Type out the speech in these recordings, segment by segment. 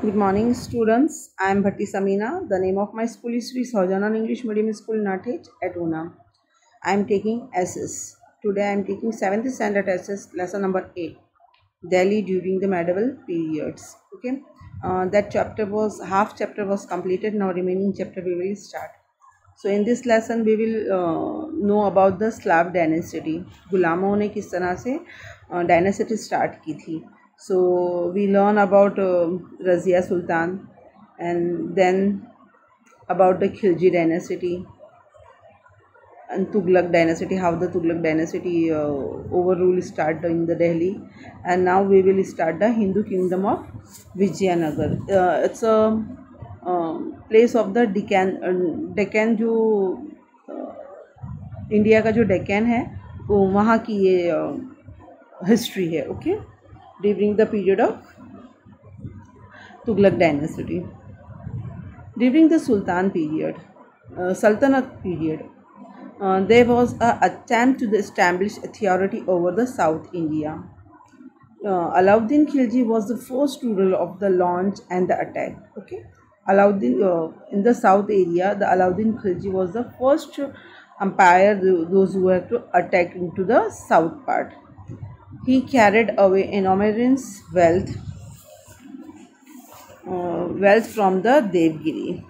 Good morning, students. I am Bhatti Samina. The name of my school is Sri Sahajanan English Medium School, Nathej at Una. I am taking SS. Today I am taking 7th standard SS, lesson number 8, Delhi during the medieval periods. Okay, that half chapter was completed. Now remaining chapter we will start. So in this lesson we will know about the Slav dynasty. गुलामों ने किस तरह से dynasty start की थी. So we learn about Razia Sultan and then about the Khilji dynasty and Tughlaq dynasty, how the Tughlaq dynasty overrule started in the Delhi, and now we will start the Hindu kingdom of Vijayanagar. It's a place of the Deccan जो India का जो डेक्कन है वो वहाँ की ये history है. Okay, during the period of Tughlaq dynasty. During the sultan period sultanate period there was a attempt to establish authority over the south India. Alauddin Khilji was the first ruler of the launch and the attack. Okay, Alauddin in the south area, the Alauddin Khilji was the first empire, those who had to attack into the south part. He carried away enormous wealth from the Devgiri.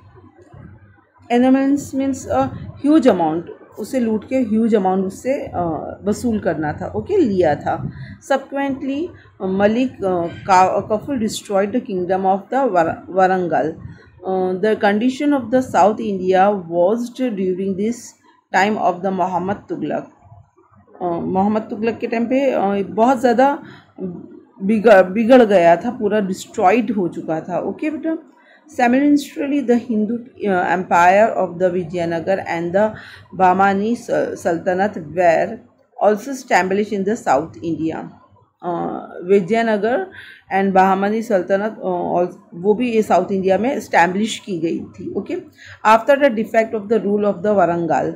Enormous means a huge amount. उसे लूट के huge amount उससे वसूल करना था. Okay, लिया था. Subsequently Malik Kafur destroyed the kingdom of the Warangal. The condition of the south India was during this time of the Mohammad Tughlaq. Mohammad Tughlaq के टाइम पे बहुत ज़्यादा बिगड़ गया था, पूरा डिस्ट्रॉयड हो चुका था. ओके बेटा. Simultaneously, the Hindu empire of the Vijayanagar and the Bahmani Sultanate were also established in the South India. Vijayanagara and Bahmani सल्तनत वो भी ये साउथ इंडिया में इस्टेब्लिश की गई थी. Okay, after the defect of the rule of the Warangal,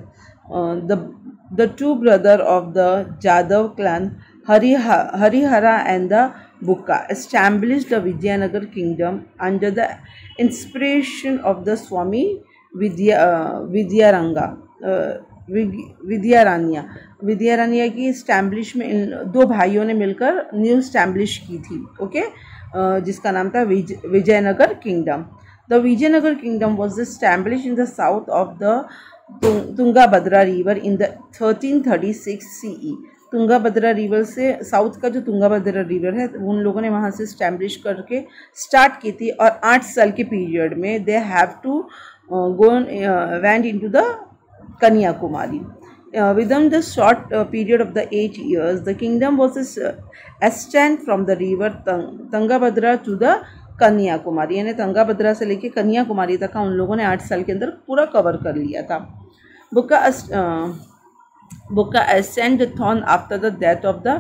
the two brother of the Jadav clan Harihara and the Bukka established the Vijayanagar kingdom under the inspiration of the Swami Vidyaranya की establishment इन दो भाइयों ने मिलकर new establish की थी. Okay, जिसका नाम था Vijayanagara kingdom. The Vijayanagara kingdom was establish in the south of the Tungabhadra river in the 1336 CE. Tungabhadra river से साउथ का जो तुंगाभद्रा रिवर है उन लोगों ने वहाँ से इस्टेब्लिश करके स्टार्ट की थी. और 8 साल के पीरियड में they have to go went into the Kanyakumari. Within the short period of the 8 years, the kingdom was extended from the river Tungabhadra to the Kanyakumari. यानी तंगाभद्रा से लेके कन्याकुमारी तक का उन लोगों ने 8 साल के अंदर पूरा कवर कर लिया था. Bukka ascended the throne after the death of the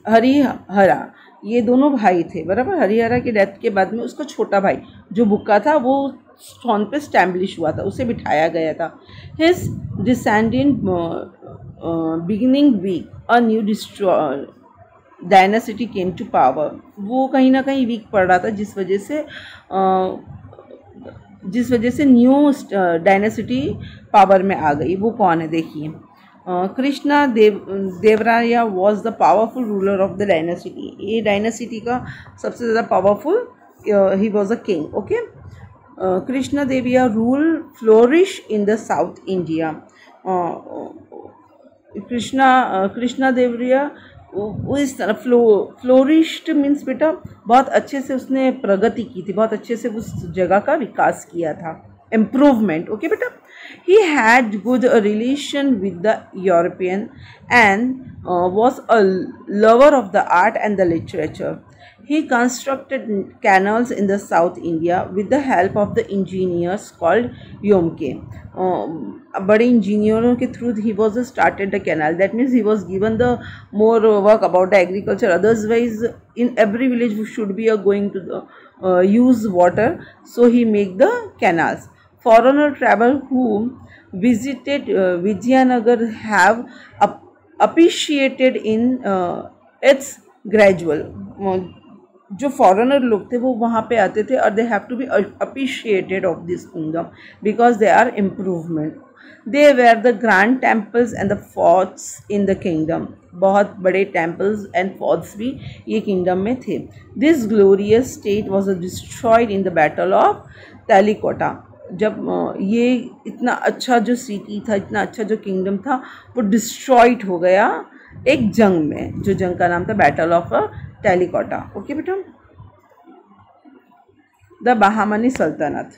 Harihara. ये दोनों भाई थे, बराबर. हरिहरा की डेथ के बाद में उसका छोटा भाई जो बुक्का था वो थ्रोन पे स्टैब्लिश हुआ था, उसे बिठाया गया था. His descendant beginning weak a new dynasty came to power. वो कहीं ना कहीं वीक पड़ रहा था, जिस वजह से न्यू डायनेसिटी पावर में आ गई. वो कौन है देखिए. Krishna Devaraya was the powerful ruler of the dynasty. ये डायनेसिटी का सबसे ज़्यादा powerful, he was a king. Okay, Krishna Devaraya rule flourish in the south India. Krishna Devaraya वो इस तरह फ्लोरिश्ड मीन्स बेटा बहुत अच्छे से उसने प्रगति की थी, बहुत अच्छे से उस जगह का विकास किया था, इम्प्रूवमेंट. ओके बेटा. He had good relation with the European and was a lover of the art and the literature. He constructed canals in the South India with the help of the engineers called Yomke. बड़े इंजीनियरों के through he was started the canal. That means he was given the more work about the agriculture. Otherwise, in every village should be going to the, use water. So he make the canals. Foreigner travel who visited Vijayanagar have appreciated in its gradual जो foreigner लोग थे वो वहाँ पे आते थे और they have to be appreciated of this kingdom because they are improvement. They were the grand temples and the forts in the kingdom. बहुत बड़े टेम्पल्स एंड फोर्ट्स भी ये किंगडम में थे. This glorious state was destroyed in the battle of Talikota. जब ये इतना अच्छा जो सिटी था, इतना अच्छा जो किंगडम था, वो डिस्ट्रॉयड हो गया एक जंग में, जो जंग का नाम था बैटल ऑफ टेलिकोटा. ओके बेटा. द बहामनी सल्तनत.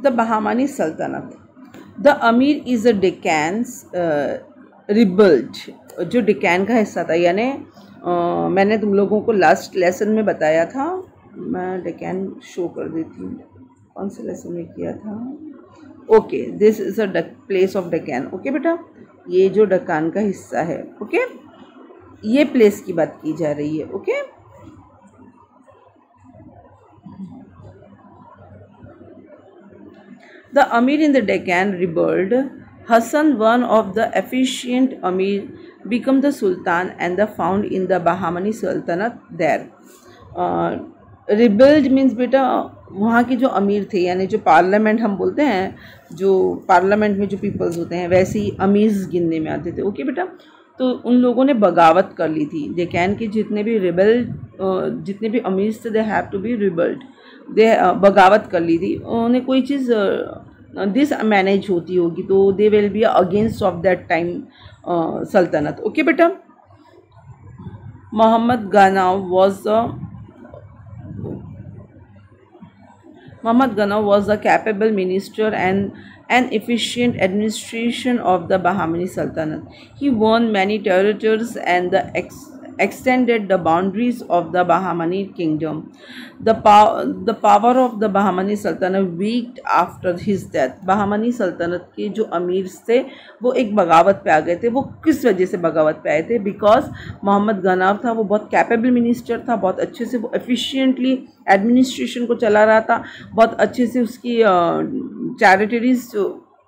द बहामनी सल्तनत. द अमीर इज़ अ डेक्कन्स रिबल्ट. जो डेक्कन का हिस्सा था, यानी मैंने तुम लोगों को लास्ट लेसन में बताया था, मैं डेक्कन शो कर देती हूँ, कौन से लेसन में किया था. Okay, this is a place of Deccan. Okay बेटा, ये जो डेक्कन का हिस्सा है, ओके, ये प्लेस की बात की जा रही है. Okay. The Amir in the Deccan rebelled. Hassan, one of the efficient Amir, became the Sultan and the found in the Bahmani Sultanate there. Rebelled means बेटा वहाँ के जो अमीर थे, यानी जो पार्लियामेंट हम बोलते हैं, जो पार्लियामेंट में जो पीपल्स होते हैं, वैसे ही अमीर्स गिनने में आते थे. ओके बेटा. तो उन लोगों ने बगावत कर ली थी. डेक्कन के जितने भी जितने भी अमीर्स थे, दे हैव टू बी रिबल्ड. दे बगावत कर ली थी. उन्हें कोई चीज़ दिस मैनेज होती होगी तो they will be against of that time सल्तनत. ओके बेटा. Mohammad गनाव was a capable minister and an efficient administration of the Bahmani Sultanate. He won many territories and extended the boundaries of the Bahmani kingdom. The power of the Bahmani Sultanate weakened after his death. Bahmani Sultanate के जो अमीर थे वो एक बगावत पे आ गए थे. वो किस वजह से बगावत पे आए थे? बिकॉज मोहम्मद गनाव था, वो बहुत कैपेबल मिनिस्टर था, बहुत अच्छे से वो एफिशिएंटली एडमिनिस्ट्रेशन को चला रहा था, बहुत अच्छे से उसकी टेरिटरीज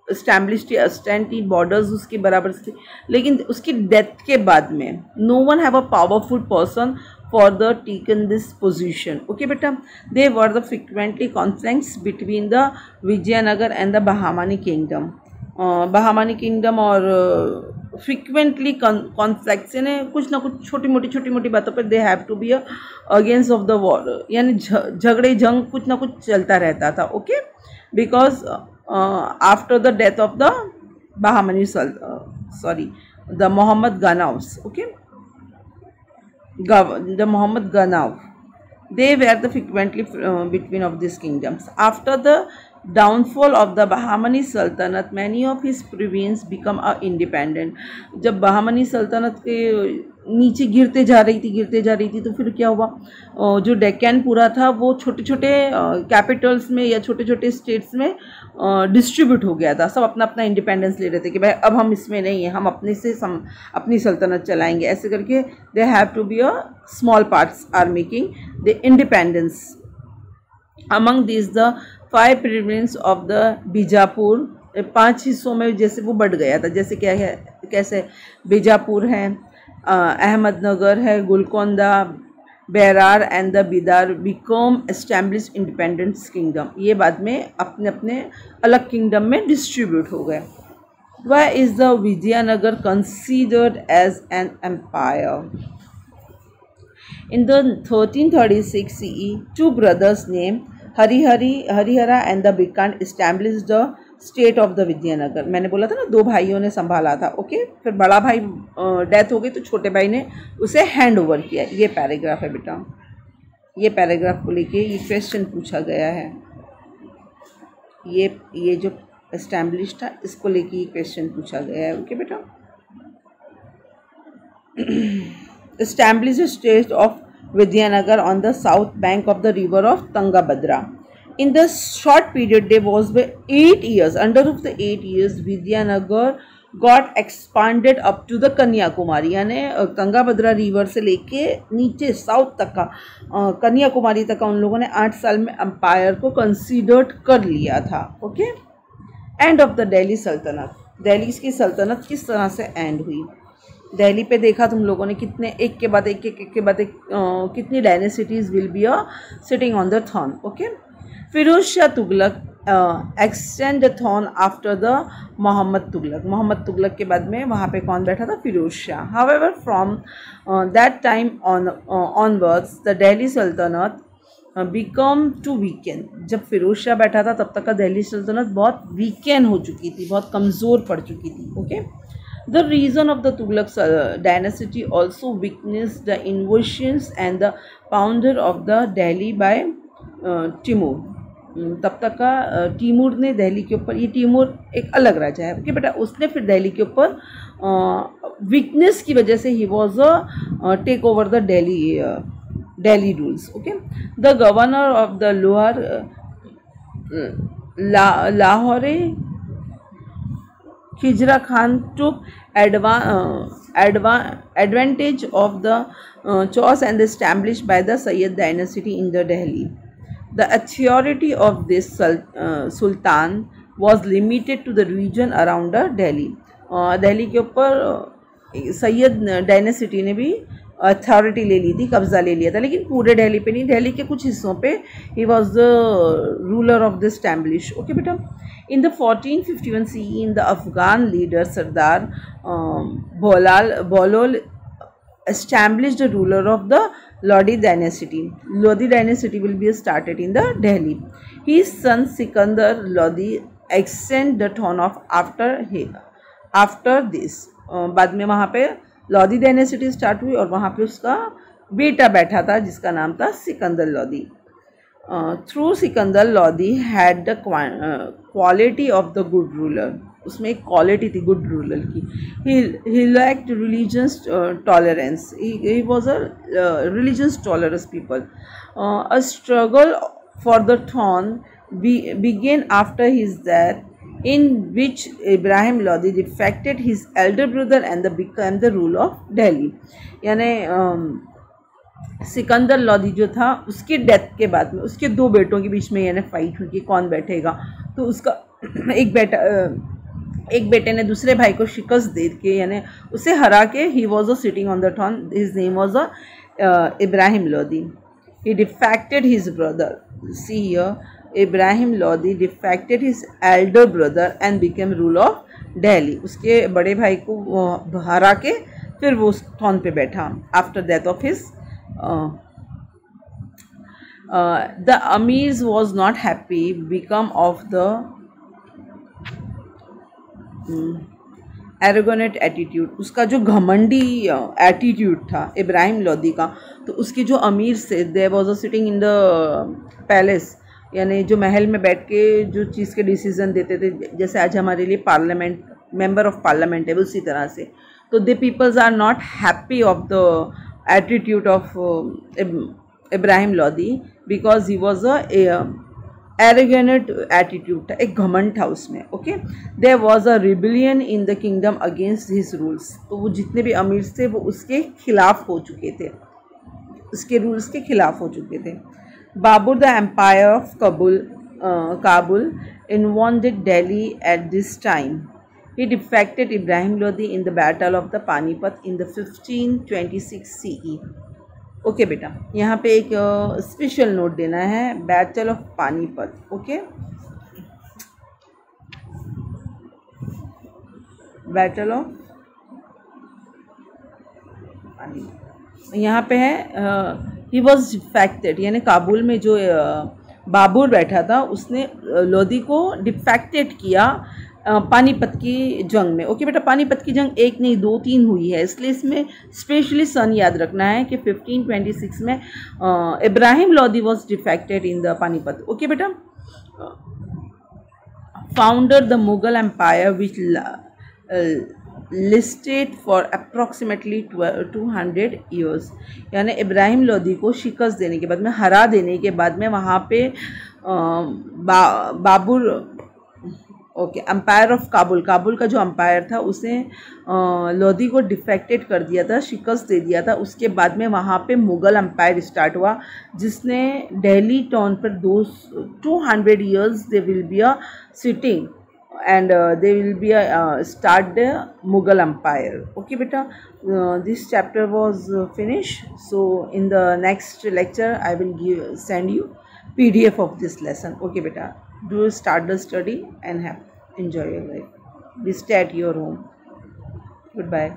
इस्टेब्लिश थी, अस्टेंटी बॉर्डर्स उसके बराबर थी. लेकिन उसकी डेथ के बाद में no one have a powerful person for the taken this position. Okay बेटा. They were the frequently conflicts between the Vijayanagar and the Bahmani kingdom. Bahmani kingdom और फ्रिक्वेंटली कॉन्फ्लिक्ट्स यानी कुछ ना कुछ छोटी मोटी बातों पर they have to be against of the war, यानी झगड़े जंग कुछ ना कुछ चलता रहता था. Okay. Because after the death of the Bahmani the Muhammad Ganaws. Okay. The Muhammad Ganaw, they were the frequently between of these kingdoms. After the downfall of the Bahmani Sultanate, many of his provinces become independent. जब बहामनी सल्तनत के नीचे गिरते जा रही थी तो फिर क्या हुआ, जो डेक्कन पूरा था वो छोटे छोटे कैपिटल्स में या छोटे छोटे स्टेट्स में डिस्ट्रीब्यूट हो गया था. सब अपना अपना इंडिपेंडेंस ले रहे थे कि भाई अब हम इसमें नहीं है, हम अपने से अपनी सल्तनत चलाएंगे. ऐसे करके they have to be a small parts are making the independence. Among this the 5 province of the Bijapur, 5 हिस्सों में जैसे वो बढ़ गया था. जैसे क्या है, कैसे बीजापुर है, अहमदनगर है, Golconda, Berar and the Bidar become establish independent kingdom. ये बाद में अपने अपने अलग किंगडम में डिस्ट्रीब्यूट हो गए. Why is the Vijayanagar considered as an empire? In the 1336 CE, 2 brothers named Harihara and the बिकान establish the state of the Vijayanagar. मैंने बोला था ना 2 भाइयों ने संभाला था. ओके. फिर बड़ा भाई डेथ हो गई तो छोटे भाई ने उसे हैंड ओवर किया. ये पैराग्राफ है बेटा, ये पैराग्राफ को लेके ये क्वेश्चन पूछा गया है. ये जो एस्टैब्लिश था इसको लेके ये क्वेश्चन पूछा गया है. ओके बेटा. Establish the state of Vidyanagar on the south bank of the river of Tungabhadra. In the short period there was 8 years. Under of the 8 years, Vidyanagar got expanded up to the Kanyakumari, यानी तंगाभद्रा river से लेके नीचे south तक का कन्याकुमारी तक का उन लोगों ने 8 साल में एम्पायर को कंसीडर्ड कर लिया था. Okay. End of the Delhi सल्तनत. दिल्ली की सल्तनत किस तरह से एंड हुई? दिल्ली पे देखा तुम लोगों ने कितने एक के बाद एक के बाद एक कितनी dynasties will be sitting on the throne. Okay. Firoz Shah Tughlaq extend the throne after the Mohammad Tughlaq. Mohammad Tughlaq के बाद में वहाँ पे कौन बैठा था? Firoz Shah. However from that time onwards the Delhi sultanate become to weakened. जब फिरोज शाह बैठा था तब तक का दिल्ली सल्तनत बहुत वीकेन हो चुकी थी, बहुत कमज़ोर पड़ चुकी थी. Okay. The reason of the Tughlaq dynasty also witnessed the invasions and the founder of the Delhi by Timur. तब तक का टीमूर ने दिल्ली के ऊपर, ये टीमूर एक अलग राजा है. ओके बेटा. उसने फिर दिल्ली के ऊपर वीकनेस की वजह से ही was take over the Delhi rules. Okay. The governor of the lower Lahore Khijra Khan took advantage of the chaos and established by the Sayyid dynasty in the Delhi. The authority of this sultan was limited to the region around Delhi. Delhi के ऊपर Syed dynasty ने भी authority ले ली थी, कब्ज़ा ले लिया था, लेकिन पूरे दिल्ली पे नहीं, दिल्ली के कुछ हिस्सों पे he was the ruler of the establish. Okay बेटा. In the 1451 CE, in the Afghan leader Sardar Bolol established the ruler of the Lodi dynasty. Lodi dynasty will be started in the Delhi. His son Sikandar Lodi extended the throne of after this. बाद में वहाँ पे Lodhi dynasty start हुई और वहाँ पे उसका बेटा बैठा था जिसका नाम था Sikandar Lodhi. Through Sikandar Lodhi had the quality of the good ruler. उसमें एक क्वालिटी थी गुड रूलर की. He lacked religious tolerance. He was a religious tolerance people. A struggle for the throne began after his death, in which Ibrahim Lodi defected his elder brother and became the ruler of Delhi. यानी सिकंदर लोधी जो था उसके death के बाद में उसके दो बेटों के बीच में यानी फाइट हुई कि कौन बैठेगा. तो उसका एक बेटे ने दूसरे भाई को शिकस्त दे के यानी उसे हरा के ही was a sitting on the throne. His name was Ibrahim Lodhi. He defected his brother. See here, Ibrahim Lodhi defected his elder brother and became ruler of Delhi. उसके बड़े भाई को हरा के फिर वो उस थ्रोन पे बैठा after death of his. The Amirs was not happy become of the arrogant attitude. उसका जो घमंडी एटीट्यूड था इब्राहिम लोधी का, तो उसके जो अमीर से they was a sitting in the palace, यानी जो महल में बैठ के जो चीज़ के डिसीजन देते थे, जैसे आज हमारे लिए पार्लियामेंट मेंबर ऑफ पार्लियामेंट है उसी तरह से. तो they peoples are not happy of the attitude of Ibrahim Lodhi because he was a arrogant attitude था, एक घमंड था उसमें. Okay. There was a rebellion in the kingdom against his rules. तो वो जितने भी अमीर थे वो उसके खिलाफ हो चुके थे, उसके रूल्स के खिलाफ हो चुके थे. Babur the empire of Kabul invaded Delhi at this time. He defected Ibrahim Lodi in the Battle of the Panipat in the 1526 CE. Okay बेटा, यहाँ पे एक स्पेशल नोट देना है, battle of Panipat. Okay. Battle of Panipat यहाँ पे है. ही वॉज डिफेक्टेड यानी काबुल में जो बाबर बैठा था उसने लोधी को डिफेक्टेड किया पानीपत की जंग में. ओके बेटा, पानीपत की जंग एक नहीं 2-3 हुई है, इसलिए इसमें स्पेशली सन याद रखना है कि 1526 में Ibrahim Lodhi was defected in the Panipat. Okay बेटा. Founder the Mughal empire which listed for approximately 200 years. यानी इब्राहिम लोधी को शिकस्त देने के बाद में, हरा देने के बाद में वहाँ पे Babur okay empire of Kabul का जो एम्पायर था उसने लोधी को डिफेक्टेड कर दिया था, शिकस्त दे दिया था. उसके बाद में वहाँ पे मुग़ल एम्पायर स्टार्ट हुआ जिसने दिल्ली टाउन पर 200 years they will be a sitting and they will be start the Mughal Empire. Okay beta, this chapter was finished. So in the next lecture I will send you PDF of this lesson. Okay beta, do start the study and have enjoy your life. Please stay at your home. Goodbye.